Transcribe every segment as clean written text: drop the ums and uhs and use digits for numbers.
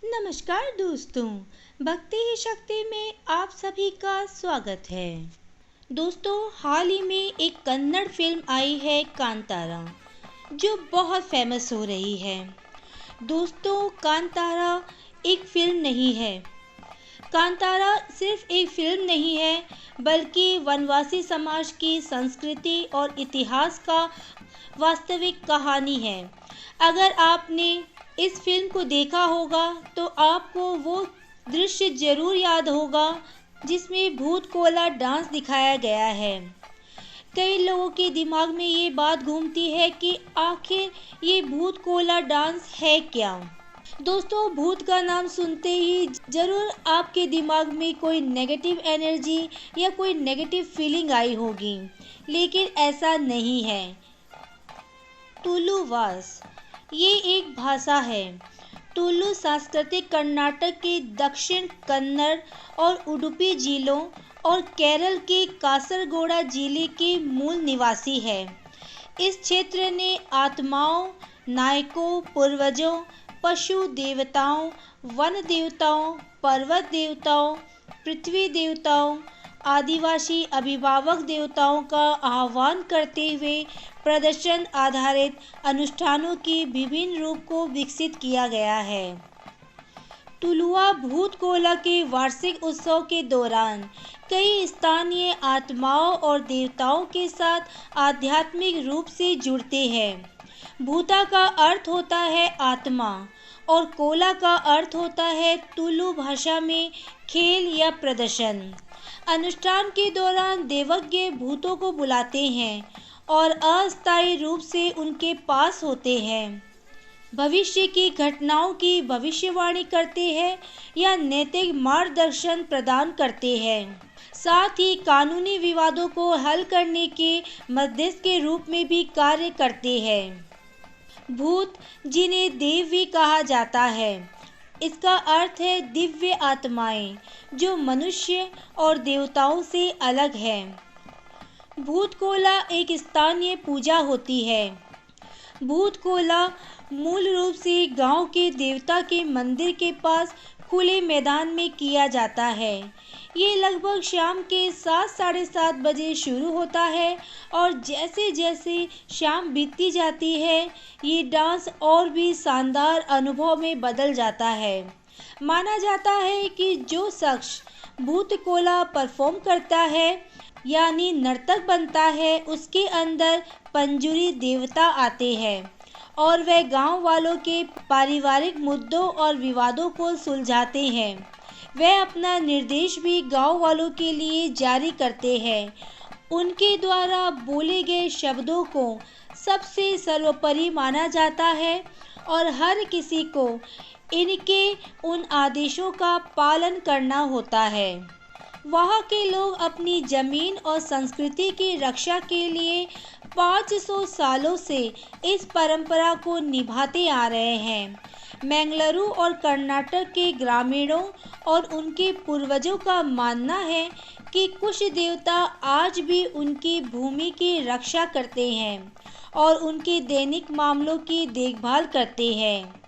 नमस्कार दोस्तों, भक्ति ही शक्ति में आप सभी का स्वागत है। दोस्तों, हाल ही में एक कन्नड़ फिल्म आई है कांतारा, जो बहुत फेमस हो रही है। दोस्तों, कांतारा एक फिल्म नहीं है। कांतारा सिर्फ एक फिल्म नहीं है, बल्कि वनवासी समाज की संस्कृति और इतिहास का वास्तविक कहानी है। अगर आपने इस फिल्म को देखा होगा तो आपको वो दृश्य जरूर याद होगा जिसमें भूत कोला डांस दिखाया गया है। कई लोगों के दिमाग में ये बात घूमती है कि आखिर ये भूत कोला डांस है क्या। दोस्तों, भूत का नाम सुनते ही जरूर आपके दिमाग में कोई नेगेटिव एनर्जी या कोई नेगेटिव फीलिंग आई होगी, लेकिन ऐसा नहीं है। तुलुवास ये एक भाषा है। तुलु सांस्कृतिक कर्नाटक के दक्षिण कन्नड़ और उडुपी जिलों और केरल के कासरगोड़ा जिले के मूल निवासी है। इस क्षेत्र ने आत्माओं, नायकों, पूर्वजों, पशु देवताओं, वन देवताओं, पर्वत देवताओं, पृथ्वी देवताओं, आदिवासी अभिभावक देवताओं का आह्वान करते हुए प्रदर्शन आधारित अनुष्ठानों के विभिन्न रूप को विकसित किया गया है। तुलुआ भूत कोला के वार्षिक उत्सव के दौरान कई स्थानीय आत्माओं और देवताओं के साथ आध्यात्मिक रूप से जुड़ते हैं। भूता का अर्थ होता है आत्मा और कोला का अर्थ होता है तुलु भाषा में खेल या प्रदर्शन। अनुष्ठान के दौरान देवज्ञ भूतों को बुलाते हैं और अस्थायी रूप से उनके पास होते हैं। भविष्य की घटनाओं की भविष्यवाणी करते हैं या नैतिक मार्गदर्शन प्रदान करते हैं। साथ ही कानूनी विवादों को हल करने के मध्यस्थ के रूप में भी कार्य करते हैं। भूत, जिन्हें देव भी कहा जाता है, इसका अर्थ है दिव्य आत्माएं जो मनुष्य और देवताओं से अलग है। भूत कोला एक स्थानीय पूजा होती है। भूत कोला मूल रूप से गांव के देवता के मंदिर के पास खुले मैदान में किया जाता है। ये लगभग शाम के 7 साढ़े 7 बजे शुरू होता है और जैसे जैसे शाम बीतती जाती है ये डांस और भी शानदार अनुभव में बदल जाता है। माना जाता है कि जो शख्स भूत कोला परफॉर्म करता है यानी नर्तक बनता है, उसके अंदर पंजुरी देवता आते हैं और वह गांव वालों के पारिवारिक मुद्दों और विवादों को सुलझाते हैं। वह अपना निर्देश भी गांव वालों के लिए जारी करते हैं। उनके द्वारा बोले गए शब्दों को सबसे सर्वोपरि माना जाता है और हर किसी को इनके उन आदेशों का पालन करना होता है। वहाँ के लोग अपनी जमीन और संस्कृति की रक्षा के लिए 500 सालों से इस परंपरा को निभाते आ रहे हैं। मैंगलुरु और कर्नाटक के ग्रामीणों और उनके पूर्वजों का मानना है कि कुछ देवता आज भी उनकी भूमि की रक्षा करते हैं और उनके दैनिक मामलों की देखभाल करते हैं।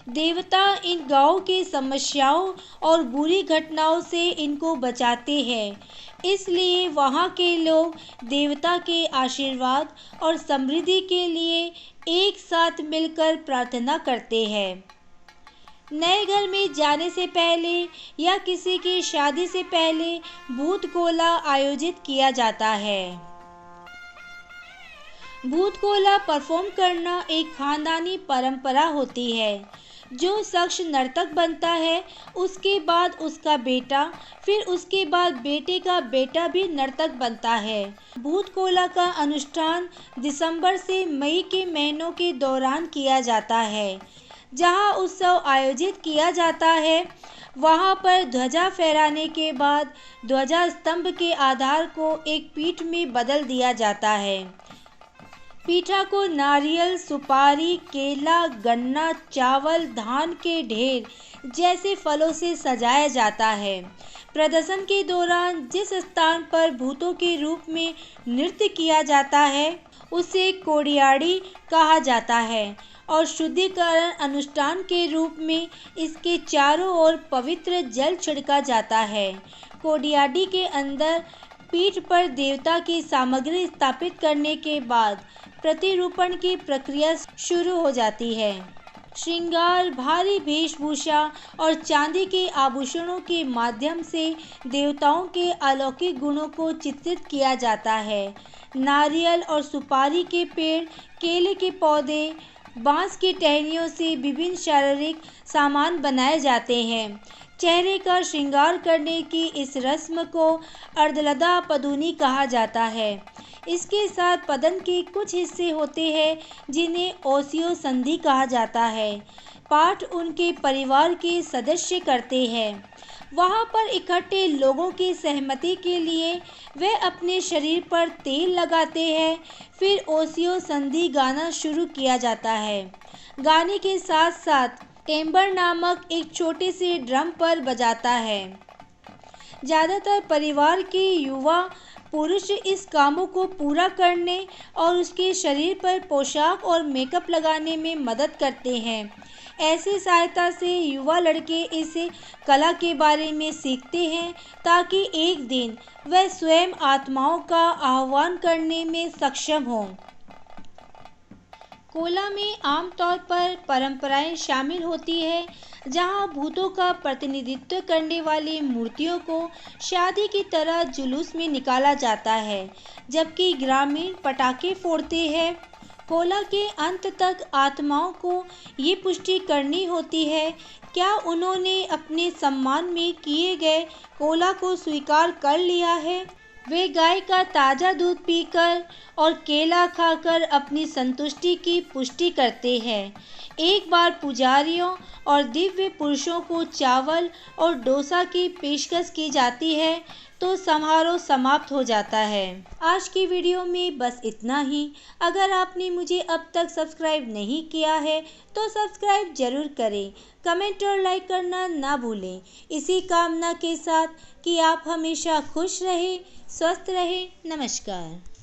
देवता इन गांव की समस्याओं और बुरी घटनाओं से इनको बचाते हैं, इसलिए वहाँ के लोग देवता के आशीर्वाद और समृद्धि के लिए एक साथ मिलकर प्रार्थना करते हैं। नए घर में जाने से पहले या किसी की शादी से पहले भूत कोला आयोजित किया जाता है। भूत कोला परफॉर्म करना एक खानदानी परंपरा होती है। जो शख्स नर्तक बनता है उसके बाद उसका बेटा, फिर उसके बाद बेटे का बेटा भी नर्तक बनता है। भूत कोला का अनुष्ठान दिसंबर से मई के महीनों के दौरान किया जाता है। जहां उत्सव आयोजित किया जाता है वहां पर ध्वजा फहराने के बाद ध्वजा स्तंभ के आधार को एक पीठ में बदल दिया जाता है। पीठा को नारियल, सुपारी, केला, गन्ना, चावल, धान के ढेर जैसे फलों से सजाया जाता है। प्रदर्शन के दौरान जिस स्थान पर भूतों के रूप में नृत्य किया जाता है उसे कोडियाड़ी कहा जाता है और शुद्धिकरण अनुष्ठान के रूप में इसके चारों ओर पवित्र जल छिड़का जाता है। कोडियाडी के अंदर पीठ पर देवता की सामग्री स्थापित करने के बाद प्रतिरूपण की प्रक्रिया शुरू हो जाती है। श्रृंगार, भारी वेशभूषा और चांदी के आभूषणों के माध्यम से देवताओं के अलौकिक गुणों को चित्रित किया जाता है। नारियल और सुपारी के पेड़, केले के पौधे, बांस की टहनियों से विभिन्न शारीरिक सामान बनाए जाते हैं। चेहरे का श्रृंगार करने की इस रस्म को अर्धलदा पदुनी कहा जाता है। इसके साथ पदन के कुछ हिस्से होते हैं जिन्हें ओसियो संधि कहा जाता है। पाठ उनके परिवार के सदस्य करते हैं। वहाँ पर इकट्ठे लोगों की सहमति के लिए वे अपने शरीर पर तेल लगाते हैं। फिर ओसियो संधि गाना शुरू किया जाता है। गाने के साथ साथ टेम्बर नामक एक छोटे से ड्रम पर बजाता है। ज़्यादातर परिवार के युवा पुरुष इस कामों को पूरा करने और उसके शरीर पर पोशाक और मेकअप लगाने में मदद करते हैं। ऐसी सहायता से युवा लड़के इस कला के बारे में सीखते हैं ताकि एक दिन वह स्वयं आत्माओं का आह्वान करने में सक्षम हों। कोला में आमतौर पर परंपराएं शामिल होती है जहां भूतों का प्रतिनिधित्व करने वाली मूर्तियों को शादी की तरह जुलूस में निकाला जाता है, जबकि ग्रामीण पटाखे फोड़ते हैं। कोला के अंत तक आत्माओं को ये पुष्टि करनी होती है क्या उन्होंने अपने सम्मान में किए गए कोला को स्वीकार कर लिया है। वे गाय का ताज़ा दूध पीकर और केला खाकर अपनी संतुष्टि की पुष्टि करते हैं। एक बार पुजारियों और दिव्य पुरुषों को चावल और डोसा की पेशकश की जाती है तो समारोह समाप्त हो जाता है। आज की वीडियो में बस इतना ही। अगर आपने मुझे अब तक सब्सक्राइब नहीं किया है तो सब्सक्राइब जरूर करें। कमेंट और लाइक करना ना भूलें। इसी कामना के साथ कि आप हमेशा खुश रहें, स्वस्थ रहें। नमस्कार।